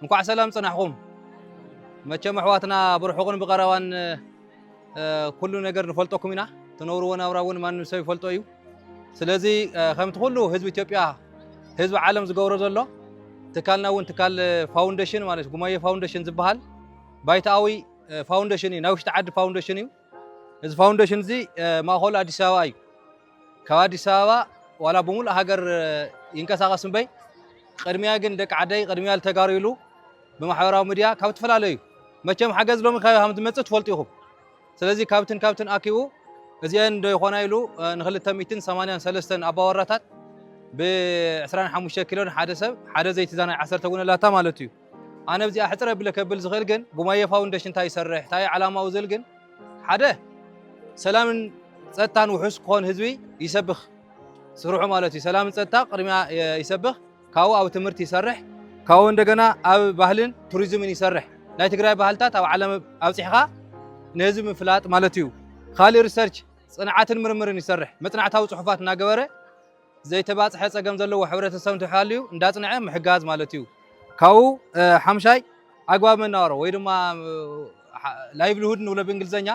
እንኳዕ ሰላም ጽናሕኩም መቸም ኣሕዋትና ብርሑቕን ብቐረባን ኩሉ ነገር ንፈልጦኩም ኢና ትነብርዎ ናብራ እውን ማንም ሰብ ይፈልጦ እዩ ስለዚ ከምቲ ኩሉ ህዝቢ ኢትዮጵያ ህዝቢ ዓለም ዝገብሮ ዘሎ ትካልና እውን ትካል ፋውንዴሽን ማለት ጉማየ ፋውንዴሽን ዝበሃል ባይታዊ ፋውንዴሽን እዩ ናይ ውሽጢ ዓዲ ፋውንዴሽን እዩ እዚ ፋውንዴሽን እዚ ማእኸሉ ኣዲስ ኣበባ እዩ ካብ ኣዲስ ኣበባ ዋላ ብሙሉእ ሃገር ይንቀሳቐስ እምበይ ቅድሚያ ግን ደቂ ዓደይ ቅድሚያ ዝተጋሪሉ ብማሕበራዊ ሚድያ ካብ ተፈላለዩ መቸም ሓገዝ ሎሚ ከም ዝመጽእ ትፈልጡ ኢኹም ስለዚ ካብትን ኣኪቡ እዚአን ዶ ይኾና ኢሉ ን283 ኣባወራታት ብ25 ኪሎ ሓደ ሰብ ሓደ ዘይቲ ዛናይ 10 ጉንላታ ማለት እዩ ኣነ በዚኣ ሕፅረ ብለ ከብል ዝኽእል ግን ጉማየ ፋውንዴሽን ታይ ይሰርሕ ታይ ዓላማው ዝል ግን ሓደ ሰላምን ጸጥታን ውሑስ ክኾን ህዝቢ ይሰብኽ ስሩዑ ማለት እዩ ሰላምን ጸጥታ ቅድሚያ ይሰብኽ ካው ኣብ ትምህርቲ ይሰርሕ ካው እንደገና ኣብ ባህልን ቱሪዝምን ይሰርሕ ናይ ትግራይ ባህልታት ኣብ ዓለም ኣብጽሕኻ ንህዝቢ ምፍላጥ ማለት እዩ ካልእ ሪሰርች ጽንዓትን ምርምርን ይሰርሕ መጽናዕታዊ ጽሑፋት እናገበረ ዘይተባጽሐ ጸገም ዘለዎ ሕብረተሰብ ተሓልዩ እንዳጽንዐ ምሕጋዝ ማለት እዩ ካው ሓምሻይ ኣግባብ መናወሮ ወይ ድማ ላይቭሊሁድ ንብሎ ብእንግሊዘኛ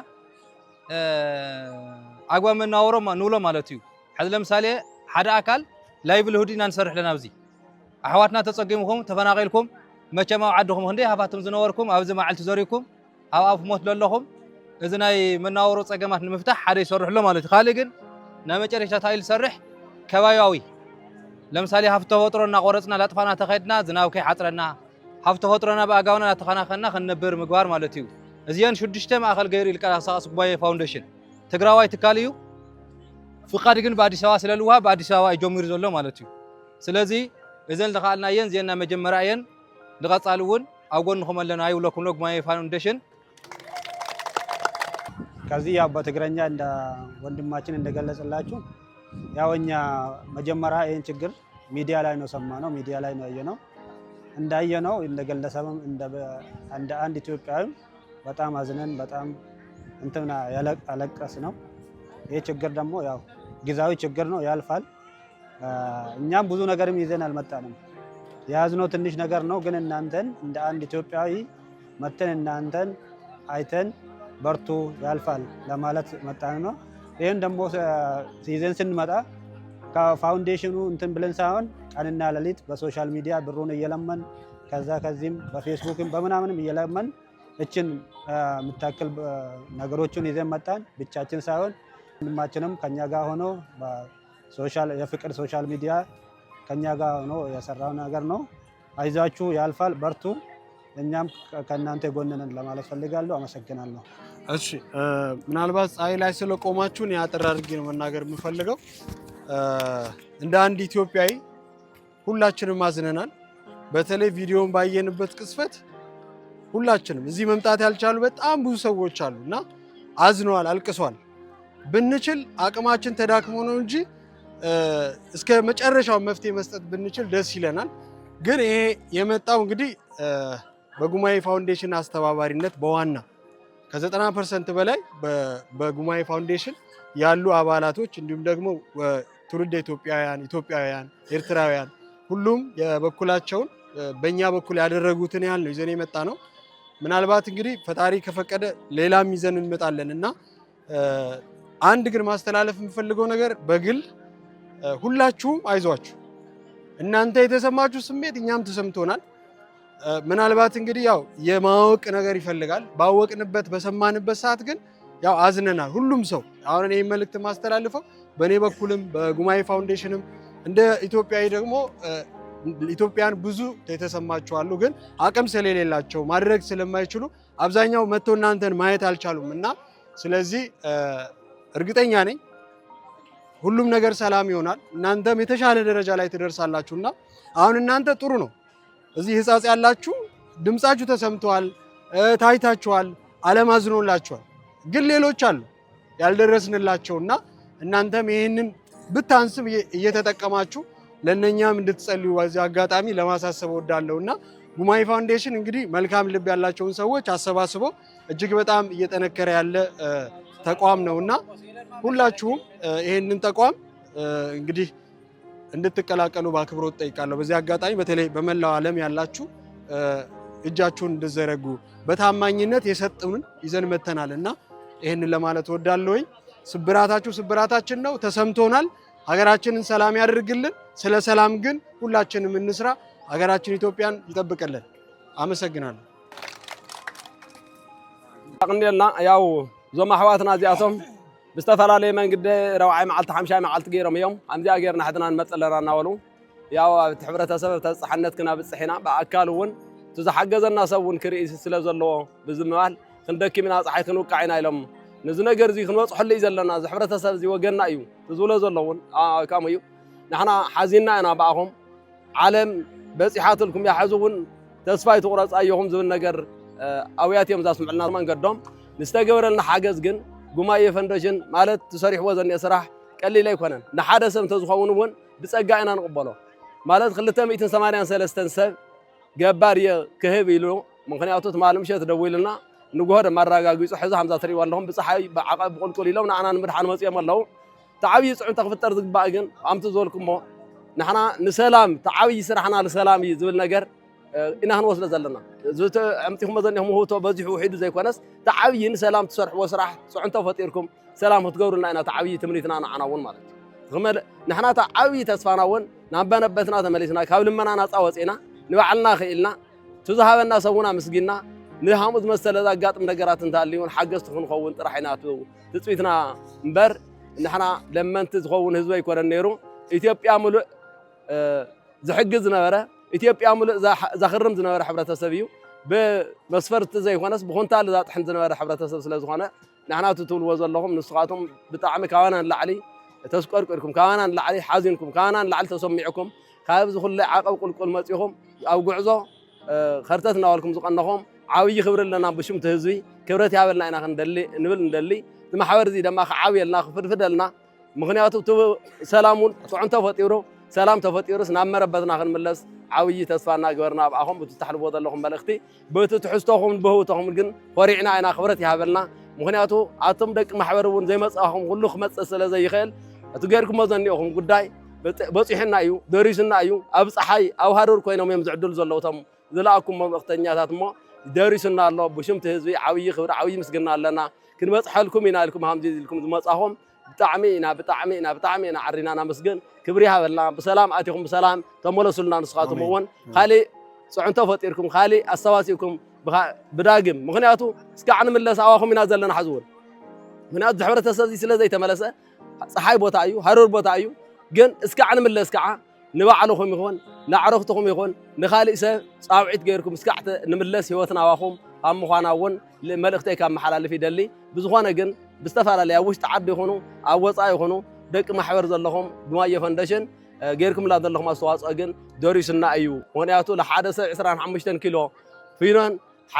ኣግባብ መናወሮ ንብሎ ማለት እዩ ሕዚ ለምሳሌ ሓደ ኣካል ላይቭሊሁድ ኢና ንሰርሕ ለና ኣብዚ ኣሕዋትና ተጸጊምኩም ተፈናቂልኩም መቸም ኣብ ዓድኹም ክንደይ ሃፋትም ዝነበርኩም ኣብዚ መዓልቲ ዘሪኩም ኣብ ኣፍ ሞት ዘለኹም እዚ ናይ መናወሮ ጸገማት ንምፍታሕ ሓደ ይሰርሕሎ ማለት እዩ ካልእ ግን ናይ መጨረሻ ታይል ሰርሕ ከባቢያዊ ለምሳሌ ሃፍተ ተፈጥሮና ቆረጽና ላጥፋና ተኸድና ዝናብ ከይሓጽረና ሃፍተ ተፈጥሮና በኣጋውና ተኸናኸና ክንነብር ምግባር ማለት እዩ እዚአን 6 ማእኸል ገይሩ ይልቀሳቀስ ጉባኤ ፋውንዴሽን ትግራዋይ ትካል እዩ ፍቃድ ግን በአዲስ አበባ ስለልዋ በአዲስ አበባ ይጀምሩ ዘሎ ማለት እዩ ስለዚ እዘን ተኻልናየን ዜና መጀመሪያየን ንቀጻሉውን አጎንኩም አለና አይውለኩም ነው ጉማየ ፋውንዴሽን ከዚህ ያው በትግረኛ እንደ ወንድማችን እንደገለጸላችሁ ያው እኛ መጀመሪያ ይሄን ችግር ሚዲያ ላይ ነው ሰማነው ሚዲያ ላይ ነው ያየነው እንዳየነው እንደገለጸም እንደ አንድ ኢትዮጵያዊ በጣም አዝነን በጣም እንትና ያለቀስ ነው ይሄ ችግር ደግሞ ያው ጊዜያዊ ችግር ነው ያልፋል እኛም ብዙ ነገርም ይዘን አልመጣንም ያዝነው ትንሽ ነገር ነው ግን እናንተን እንደ አንድ ኢትዮጵያዊ መተን እናንተን አይተን በርቱ ያልፋል ለማለት መጣን ነው ይሄን ደግሞ ሲዘን ስንመጣ ከፋውንዴሽኑ እንትን ብለን ሳይሆን ቀንና ሌሊት በሶሻል ሚዲያ ብሩን እየለመን ከዚህም በፌስቡክም በመናምንም እየለመን እችን ምታክል ነገሮችን ይዘን መጣን ብቻችን ሳይሆን ወንድማችንም ከኛ ጋር ሆኖ በሶሻል የፍቅር ሶሻል ሚዲያ ከኛ ጋር ሆኖ የሰራው ነገር ነው አይዛችሁ ያልፋል በርቱ እኛም ከናንተ ጎንነን ለማለት ፈልጋለሁ አመሰግናለሁ እሺ ምናልባት ፀሐይ ላይ ስለቆማችሁን ያጥር አድርጌ ነው መናገር የምፈልገው እንደ አንድ ኢትዮጵያዊ ሁላችንም አዝነናል በተለይ ቪዲዮን ባየንበት ቅስፈት ሁላችንም እዚህ መምጣት ያልቻሉ በጣም ብዙ ሰዎች አሉና አዝነዋል አልቅሰዋል ብንችል አቅማችን ተዳክሞ ነው እንጂ እስከ መጨረሻው መፍትሄ መስጠት ብንችል ደስ ይለናል ግን ይሄ የመጣው እንግዲህ በጉማየ ፋውንዴሽን አስተባባሪነት በዋና ከ90% በላይ በጉማየ ፋውንዴሽን ያሉ አባላቶች እንዲሁም ደግሞ ትውልደ ኢትዮጵያውያን ኤርትራውያን ሁሉም የበኩላቸውን በእኛ በኩል ያደረጉትን ያህል ነው ይዘን የመጣ ነው ምናልባት እንግዲህ ፈጣሪ ከፈቀደ ሌላም ይዘን እንመጣለንና አንድ ግን ማስተላለፍ የምፈልገው ነገር በግል ሁላችሁም አይዟችሁ እናንተ የተሰማችሁ ስሜት እኛም ተሰምቶናል ምናልባት እንግዲህ ያው የማወቅ ነገር ይፈልጋል ባወቅንበት በሰማንበት ሰዓት ግን ያው አዝነናል ሁሉም ሰው አሁን እኔ መልእክት ማስተላልፈው በኔ በኩልም በጉማየ ፋውንዴሽንም እንደ ኢትዮጵያዊ ደግሞ ኢትዮጵያን ብዙ የተሰማቸው አሉ ግን አቅም ስለሌላቸው ማድረግ ስለማይችሉ አብዛኛው መጥቶ እናንተን ማየት አልቻሉምና ስለዚህ እርግጠኛ ነኝ ሁሉም ነገር ሰላም ይሆናል እናንተም የተሻለ ደረጃ ላይ ትደርሳላችሁና አሁን እናንተ ጥሩ ነው እዚህ ህፃጽ ያላችሁ ድምጻችሁ ተሰምቷል ታይታችኋል አለማዝኖላችኋል ግን ሌሎች አሉ ያልደረስንላቸውና እናንተም ይሄንን ብታንስም እየተጠቀማችሁ ለነኛም እንድትጸልዩ በዚህ አጋጣሚ ለማሳሰብ ወዳለውና ጉማየ ፋውንዴሽን እንግዲህ መልካም ልብ ያላቸውን ሰዎች አሰባስቦ እጅግ በጣም እየተነከረ ያለ ተቋም ነውና ሁላችሁም ይሄንን ተቋም እንግዲህ እንድትቀላቀሉ በአክብሮት ጠይቃለሁ። በዚህ አጋጣሚ በተለይ በመላው ዓለም ያላችሁ እጃችሁን እንድዘረጉ በታማኝነት የሰጡንን ይዘን መተናልና ይሄንን ለማለት ወዳለሁኝ። ስብራታችሁ ስብራታችን ነው፣ ተሰምቶናል። ሀገራችንን ሰላም ያድርግልን። ስለ ሰላም ግን ሁላችንም እንስራ። ሀገራችን ኢትዮጵያን ይጠብቅልን። አመሰግናለሁ። አቅንደልና ያው ዞማ አሕዋትና እዚኣቶም ብዝተፈላለየ መንገዲ ረብዓይ መዓልቲ 50 መዓልቲ ገይሮም እዮም ኣምዚኣ ጌርና ሕድና ንመፅእ ኣለና እናበሉ ያው ኣብቲ ሕብረተሰብ ተፀሓነት ክናብፅሕ ኢና ብኣካል እውን እቲ ዝሓገዘና ሰብ እውን ክርኢ ስለ ዘለዎ ብዝምባል ክንደኪም ኢና ፀሓይ ክንውቃዕ ኢና ኢሎም ነዚ ነገር እዚ ክንበፅሐሉ እዩ ዘለና እዚ ሕብረተሰብ እዚ ወገንና እዩ ዝብሎ ዘሎ እውን ከምኡ እዩ ንሕና ሓዚና ኢና ብኣኹም ዓለም በፂሓትልኩም እያ ሕዚ እውን ተስፋ ይትቑረፃ እየኹም ዝብል ነገር ኣውያት እዮም ዘስምዑልና መንገዶም ንዝተገበረልና ሓገዝ ግን ጉማየ ፈንዴሽን ማለት ተሰሪሕዎ ዘኒአ ስራሕ ቀሊል ኣይኮነን ንሓደ ሰብ እንተዝኸውን እውን ብፀጋ ኢና ንቕበሎ ማለት 283 ሰብ ገባር እየ ክህብ ኢሉ ምክንያቱ ትማል ምሸት ደው ኢሉና ንጉሆ ድማ ኣረጋጊፁ ሕዚ ሃምዛ ትሪእዎ ኣለኹም ብፀሓይ ብዓቐብ ብቁልቁል ኢሎም ንዓና ንምድሓን መፅኦም ኣለዉ ተዓብዪ ፅዑንተ ክፍጠር ዝግባእ ግን ኣምቲ ዝበልኩሞ ንሕና ንሰላም ተዓብዪ ስራሕና ንሰላም እዩ ዝብል ነገር ኢና ክንወስዶ ዘለና ኣምፂኹሞ ዘኒኹም ውህብቶ በዚሑ ውሒዱ ዘይኮነስ ተዓብዪ ንሰላም ትሰርሕዎ ስራሕ ፅዑንቶ ፈጢርኩም ሰላም ክትገብሩልና ኢና ተዓብዪ ትምኒትና ንዓና እውን ማለት እዩ ንሕና ተዓብዪ ተስፋና እውን ናብ በነበትና ተመሊስና ካብ ልመና ናፃ ወፂና ንባዕልና ክኢልና ትዝሃበና ሰውና ምስጊና ንሃምኡ ዝመሰለ ዘጋጥም ነገራት እንተሃልዩን ሓገዝቲ ክንኸውን ጥራሕ ኢና ትፅቢትና እምበር ንሕና ለመንቲ ዝኸውን ህዝቢ ኣይኮነን ነይሩ ኢትዮጵያ ሙሉእ ዝሕግዝ ዝነበረ ኢትዮጵያ ሙሉእ ዘኽርም ዝነበረ ሕብረተሰብ እዩ ብመስፈርቲ ዘይኮነስ ብኹንታል ዛጥሕን ዝነበረ ሕብረተሰብ ስለ ዝኾነ ንሕና ትብልዎ ዘለኹም ንስኻቶም ብጣዕሚ ካባና ንላዕሊ ተስቆርቆርኩም ካባና ንላዕሊ ሓዚንኩም ካባና ንላዕሊ ተሰሚዕኩም ካብዚ ኩሉ ዓቐብ ቁልቁል መፂኹም ኣብ ጉዕዞ ከርተት እናበልኩም ዝቐነኹም ዓብዪ ክብሪ ኣለና ብሽምቲ ህዝቢ ክብረት ያበልና ኢና ንብል እንደሊ ማሕበር እዚ ድማ ክዓብየልና ክፍድፍደልና ምክንያቱ ሰላሙን ፅዑንቶ ፈጢሩ ሰላም ተፈጢሩስ ናብ መረበትና ክንምለስ ዓብዪ ተስፋና ግበርና ብኣኹም ብትተሕልፎ ዘለኹም መልእኽቲ በቲ ትሕዝቶኹም ብህውቶኹም ግን ኮሪዕና ኢና ክብረት ይሃበልና ምክንያቱ ኣቶም ደቂ ማሕበር እውን ዘይመፅኹም ኩሉ ክመፅእ ስለ ዘይኽእል እቲ ገይርኩሞ ዘኒኦኹም ጉዳይ በፂሕና እዩ ደሪስና እዩ ኣብ ፀሓይ ኣብ ሃሩር ኮይኖም እዮም ዝዕድሉ ዘለዉ እቶም ዝለኣኩም መልእኽተኛታት እሞ ደሪስና ኣሎ ብሽምቲ ህዝቢ ዓብዪ ክብሪ ዓብዪ ምስግና ኣለና ክንበፅሐልኩም ኢና ኢልኩም ከምዚ ኢልኩም ዝመፃኹም ብጣዕሚ ኢና ዓሪና ናመስግን ክብሪ ይሃበልና ብሰላም ኣትኹም ብሰላም ተመለሱልና ንስኻትኩም እውን ካሊእ ፅዑንቶ ፈጢርኩም ካሊእ ኣሰባሲብኩም ብዳግም ምክንያቱ እስካዕ ንምለስ ኣዋኹም ኢና ዘለና ሓዚ እውን ምክንያቱ ሕብረተሰብ እዚ ስለ ዘይተመለሰ ፀሓይ ቦታ እዩ ሃሩር ቦታ እዩ ግን እስካዕ ንምለስ ከዓ ንባዕልኹም ይኹን ንኣዕርኽትኹም ይኹን ንካሊእ ሰብ ፃውዒት ገይርኩም እስካዕ ንምለስ ሂወትና ኣዋኹም ኣብ ምዃና እውን መልእኽተይ ካብ መሓላልፍ ይደሊ ብዝኾነ ግን ብዝተፈላለየ ኣብ ውሽጢ ዓዲ ይኹኑ ኣብ ወፃኢ ይኹኑ ደቂ ማሕበር ዘለኹም ጉማየ ፈንዴሽን ገይርኩምላ ዘለኹም ኣስተዋፅኦ ግን ደሪስና እዩ ምክንያቱ ንሓደ ሰብ 25 ኪሎ ፊኖን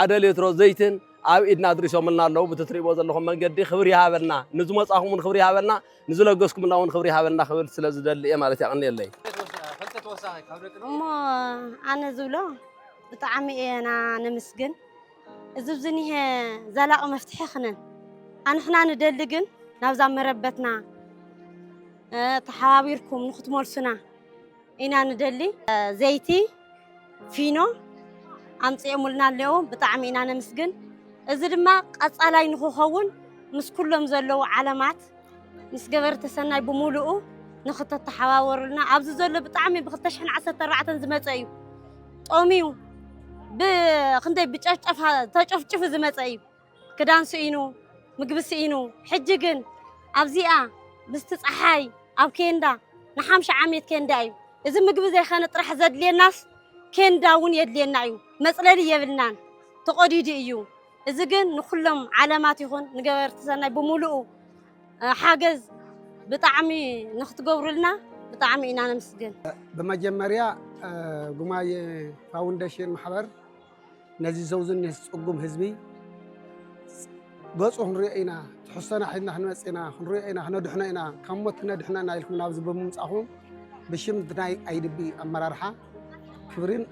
1 ሊትሮ ዘይትን ኣብ ኢድና ድሪሶምልና ኣለዉ ብትትሪእዎ ዘለኹም መንገዲ ክብሪ ይሃበልና ንዝመፃኹም እውን ክብሪ ይሃበልና ንዝለገስኩምና እውን ክብሪ ይሃበልና ክብል ስለ ዝደሊ እየ ማለት ይቕኒየለይ እሞ ኣነ ዝብሎ ብጣዕሚ እየና ነምስግን እዚ ዝኒሀ ዘላቒ መፍትሒ ክነን ኣንሕና ንደሊ ግን ናብዛ መረበትና ተሓባቢርኩም ንኽትመልሱና ኢና ንደሊ ዘይቲ ፊኖ ኣምፂኦሙልና ኣለዉ ብጣዕሚ ኢና ነምስግን እዚ ድማ ቀፃላይ ንክኸውን ምስ ኩሎም ዘለዉ ዓለማት ምስ ገበርቲ ሰናይ ብምሉኡ ንኽተተሓባበሩልና ኣብዚ ዘሎ ብጣዕሚ ብ2014 ዝመፀ እዩ ጦሚዩ ብክንደይ ብጨፍጨፋ ተጨፍጭፉ ዝመፀ እዩ ክዳን ስኢኑ ምግቢ ስኢኑ ሕጂ ግን ኣብዚኣ ምስቲ ፀሓይ ኣብ ኬንዳ ን50 ዓመት ኬንዳ እዩ እዚ ምግቢ ዘይኮነ ጥራሕ ዘድልየናስ ኬንዳ እውን የድልየና እዩ መፅለሊ የብልናን ተቆዲዱ እዩ እዚ ግን ንኩሎም ዓለማት ይኹን ንገበርቲ ሰናይ ብምሉኡ ሓገዝ ብጣዕሚ ንኽትገብሩልና ብጣዕሚ ኢና ነምስግን በመጀመሪያ ጉማየ ፋውንዴሽን ማሕበር ነዚ ዘውዝን ፅጉም ህዝቢ ገፁ ክንሪኦ ኢና ትሕሶና ሒዝና ክንመፅና ክንሪኦ ኢና ክነድሕኖ ኢና ካብ ሞት ክነድሕና ኢና ኢልኩም ናብዚ ብምምፃኹም ብሽም ናይ ኣይድቢ ኣመራርሓ ክብርን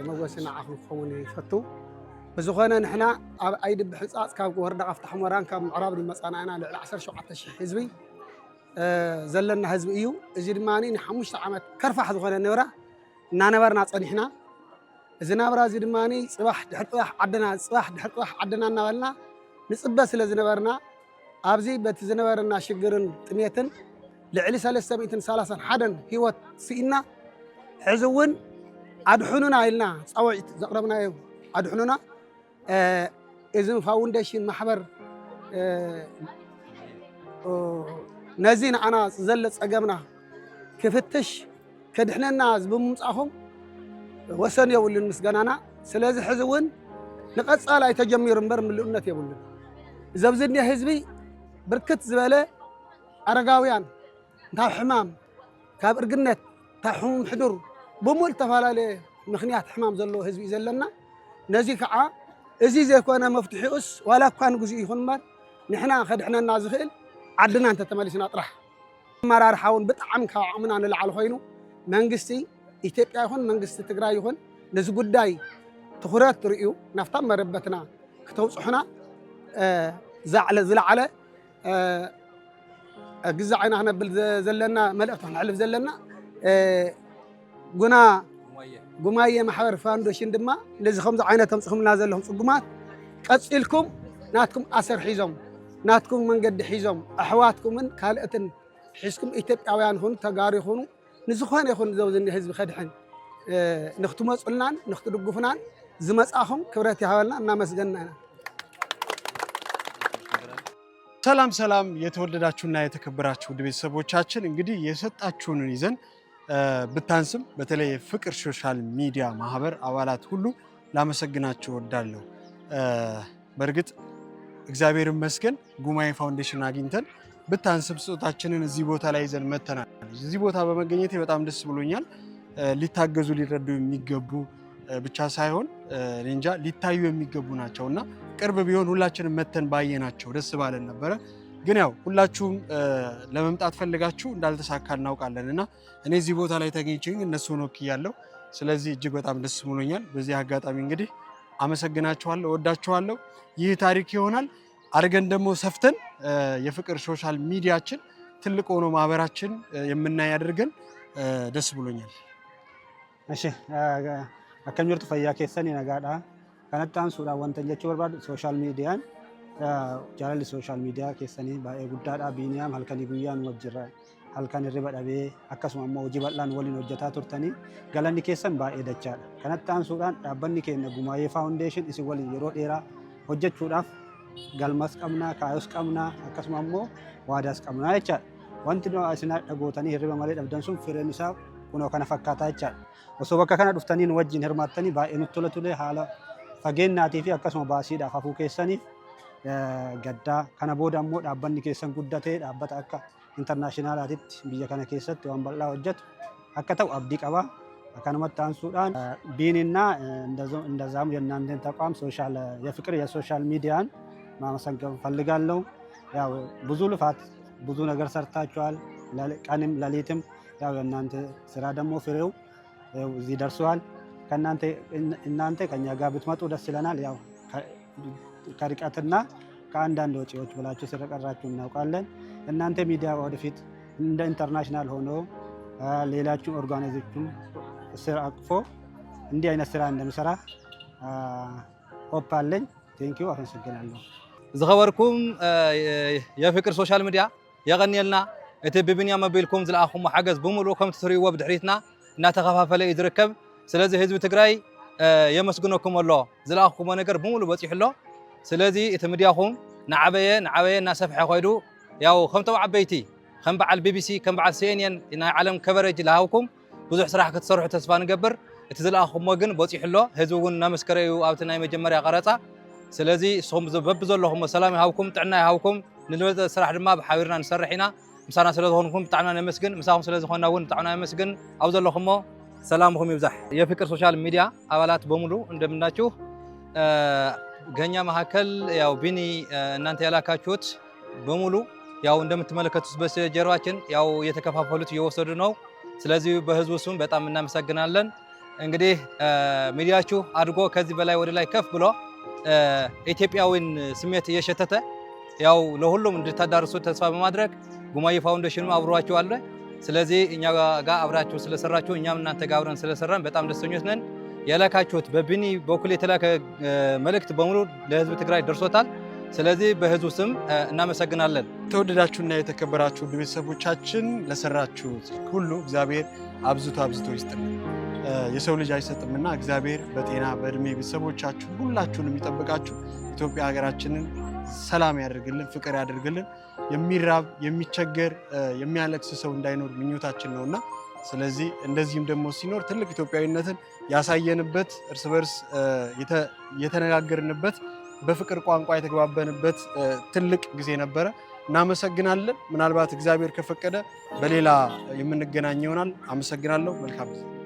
መወሲ ንዓኹም ክኸውን ይፈቱ ብዝኾነ ንሕና ኣብ ኣይድቢ ሕፃፅ ካብ ወረዳ ቃፍታ ሕሞራን ካብ ምዕራብ መፃና ኢና ልዕሊ 17000 ህዝቢ ዘለና ህዝቢ እዩ እዚ ድማኒ ን5 ዓመት ከርፋሕ ዝኾነ ነብራ እናነበርና ፀኒሕና እዚ ናብራ እዚ ድማኒ ፅባሕ ድሕሪ ፅባሕ ዓድና ፅባሕ ድሕሪ ፅባሕ ዓድና እናበልና ንፅበ ስለ ዝነበርና ኣብዚ በቲ ዝነበረና ሽግርን ጥሜትን ልዕሊ 331 ህይወት ስኢና ሕዚ እውን ኣድሕኑና ኢልና ፀውዒት ዘቕረብናዮ ኣድሕኑና እዚ ፋውንዴሽን ማሕበር ነዚ ንዓና ዘለ ፀገምና ክፍትሽ ከድሕነና ብምምፃኹም ወሰን የብሉን ምስጋናና ስለዚ ሕዚ እውን ንቐፃላይ ተጀሚሩ እምበር ምልኡነት የብሉን ዘብዝኒ ህዝቢ ብርክት ዝበለ ኣረጋውያን ካብ ሕማም ካብ እርግነት ካብ ሕሙም ሕዱር ብሙል ተፈላለየ ምክንያት ሕማም ዘለዎ ህዝቢ እዩ ዘለና ነዚ ከዓ እዚ ዘይኮነ መፍትሒኡስ ዋላ እኳ ንግዚኡ ይኹን እምበር ንሕና ከድሕነና ዝኽእል ዓድና እንተተመሊስና ጥራሕ ኣመራርሓ እውን ብጣዕሚ ካብ ዓቕምና ንላዕሊ ኮይኑ መንግስቲ ኢትዮጵያ ይኹን መንግስቲ ትግራይ ይኹን ነዚ ጉዳይ ትኩረት ትርእዩ ናፍታ መረበትና ክተውፅሑና ዝለዓለ ግዛዕና ክነብል ዘለና መልእኽቲ ክንሕልፍ ዘለና ጉማየ ማሕበር ፋውንዴሽን ድማ ነዚ ከምዚ ዓይነት ተምፅኹምና ዘለኹም ፅጉማት ቀፂልኩም ናትኩም ኣሰር ሒዞም ናትኩም መንገዲ ሒዞም ኣሕዋትኩምን ካልኦትን ሒዝኩም ኢትዮጵያውያን ይኹኑ ተጋሩ ይኹኑ ንዝኾነ ይኹን ዘብዝኒ ህዝቢ ከድሕን ንክትመፁልናን ንክትድግፉናን ዝመፃኹም ክብረት ይሃበልና እናመስገንና ኢና። ሰላም ሰላም የተወደዳችሁና የተከበራችሁ ውድ ቤተሰቦቻችን እንግዲህ የሰጣችሁንን ይዘን ብታንስም በተለይ ፍቅር ሶሻል ሚዲያ ማህበር አባላት ሁሉ ላመሰግናችሁ እወዳለሁ። በእርግጥ እግዚአብሔር ይመስገን ጉማዬ ፋውንዴሽን አግኝተን ብታንስም ስጦታችንን እዚህ ቦታ ላይ ይዘን መተናል። እዚህ ቦታ በመገኘቴ በጣም ደስ ብሎኛል። ሊታገዙ ሊረዱ የሚገቡ ብቻ ሳይሆን እንጃ ሊታዩ የሚገቡ ናቸውና ቅርብ ቢሆን ሁላችንም መተን ባየናቸው ደስ ባለን ነበረ። ግን ያው ሁላችሁም ለመምጣት ፈልጋችሁ እንዳልተሳካ እናውቃለንና እኔ እዚህ ቦታ ላይ ተገኝቼ እነሱን ወክያለሁ። ስለዚህ እጅግ በጣም ደስ ብሎኛል። በዚህ አጋጣሚ እንግዲህ አመሰግናችኋለሁ፣ ወዳችኋለሁ። ይህ ታሪክ ይሆናል አድርገን ደግሞ ሰፍተን የፍቅር ሶሻል ሚዲያችን ትልቅ ሆኖ ማህበራችን የምናይ አድርገን ደስ ብሎኛል። እሺ akkam jirtu fayyaa keessanii nagaadha. Kanatti aansuudhaan wanta jechuu barbaadu sooshaal miidiyaan jaalalli sooshaal miidiyaa keessanii baay'ee guddaadha. Biiniyaam halkanii guyyaan wajjirra halkan hirriba dhabee akkasuma immoo hojii bal'aan waliin hojjetaa turtanii galanni keessan baay'ee dachaadha. Kanatti aansuudhaan dhaabbanni keenya Gumaayee Faawundeeshin isin waliin yeroo dheeraa hojjechuudhaaf galmas qabnaa, kaayos qabnaa, akkasuma immoo waadaas qabnaa jechaadha. Wanti isin dhagootanii hirriba malee dhabdan sun fireen isaa kunoo kana fakkaataa jechaadha. Osoo bakka kana dhuftaniin wajjin hirmaattanii baay'ee nutti tolee haala fageennaatii fi akkasuma baasiidhaaf hafuu keessaniif gaddaa kana booda immoo dhaabbanni keessan guddatee dhaabbata akka intarnaashinaalaatitti biyya kana keessatti waan bal'aa hojjetu akka ta'u abdii qaba. Akkanumatti aansuudhaan ቢኒና እንደዛም የእናንተን ተቋም ሶሻል የፍቅር የሶሻል ሚዲያን ማመሰገን ፈልጋለሁ። ያው ብዙ ልፋት ብዙ ነገር ሰርታችኋል። ቀንም ሌሊትም ያው የእናንተ ስራ ደግሞ ፍሬው እዚህ ደርሷል። እናንተ ከኛ ጋር ብትመጡ ደስ ይለናል። ያው ከርቀትና ከአንዳንድ ወጪዎች ብላችሁ ስለቀራችሁ እናውቃለን። እናንተ ሚዲያ ወደፊት እንደ ኢንተርናሽናል ሆኖ ሌላችሁ ኦርጋናይዜሽን ስራ አቅፎ እንዲህ አይነት ስራ እንደምሰራ ሆፕ አለኝ። ቴንክ ዩ አመሰግናለሁ። ዝኸበርኩም የፍቅር ሶሻል ሚዲያ የቀኒልና እቲ ብብንያም መቢልኩም ዝለኣኹም ሓገዝ ብምሉእ ከም ትሪእዎ ብድሕሪትና እናተኸፋፈለ እዩ ዝርከብ። ስለዚ ህዝቢ ትግራይ የመስግነኩም ኣሎ ዝለኣኹሞ ነገር ብምሉእ በፂሑ ኣሎ። ስለዚ እቲ ሚድያኹም ንዓበየ እናሰፍሐ ኮይዱ ያው ከምቶም ዓበይቲ ከም በዓል ቢቢሲ ከም በዓል ሲኤንኤን ናይ ዓለም ከቨሬጅ ዝሃብኩም ብዙሕ ስራሕ ክትሰርሑ ተስፋ ንገብር። እቲ ዝለኣኹሞ ግን በፂሑ ኣሎ። ህዝቢ እውን እናመስከረ እዩ ኣብቲ ናይ መጀመርያ ቀረፃ። ስለዚ ንስኹም በቢ ዘለኹም ሰላም ይሃብኩም፣ ጥዕና ይሃብኩም። ንልበፀ ስራሕ ድማ ብሓቢርና ንሰርሕ ኢና። ምሳና ስለዝኾንኩም ብጣዕሚ ነመስግን፣ ምሳኹም ስለዝኾንና እውን ብጣዕሚ ነመስግን። ኣብ ዘለኹሞ ሰላምኩም ይብዛሕ። የፍቅር ሶሻል ሚዲያ አባላት በሙሉ እንደምናችሁ። ገኛ መካከል ያው ቢኒ እናንተ ያላካችሁት በሙሉ ያው እንደምትመለከቱት በስተጀርባችን ያው እየተከፋፈሉት እየወሰዱ ነው። ስለዚህ በህዝቡ ስም በጣም እናመሰግናለን። እንግዲህ ሚዲያችሁ አድጎ ከዚህ በላይ ወደ ላይ ከፍ ብሎ ኢትዮጵያዊን ስሜት እየሸተተ ያው ለሁሉም እንድታዳርሱ ተስፋ በማድረግ ጉማዬ ፋውንዴሽንም አብሯችሁ አለ። ስለዚህ እኛ ጋር አብራችሁ ስለሰራችሁ እኛም እናንተ ጋር አብረን ስለሰራን በጣም ደስተኞች ነን። የላካችሁት በቢኒ በኩል የተላከ መልእክት በሙሉ ለህዝብ ትግራይ ደርሶታል። ስለዚህ በህዝቡ ስም እናመሰግናለን። ተወደዳችሁና የተከበራችሁ ቤተሰቦቻችን ለሰራችሁት ሁሉ እግዚአብሔር አብዝቶ ይስጥልን። የሰው ልጅ አይሰጥምና እግዚአብሔር በጤና በእድሜ ቤተሰቦቻችሁ ሁላችሁንም ይጠብቃችሁ። ኢትዮጵያ ሀገራችንን ሰላም ያደርግልን፣ ፍቅር ያደርግልን። የሚራብ የሚቸገር የሚያለቅስ ሰው እንዳይኖር ምኞታችን ነውና ስለዚህ እንደዚህም ደግሞ ሲኖር ትልቅ ኢትዮጵያዊነትን ያሳየንበት እርስ በርስ የተነጋገርንበት በፍቅር ቋንቋ የተግባበንበት ትልቅ ጊዜ ነበረ። እናመሰግናለን። ምናልባት እግዚአብሔር ከፈቀደ በሌላ የምንገናኝ ይሆናል። አመሰግናለሁ። መልካም ጊዜ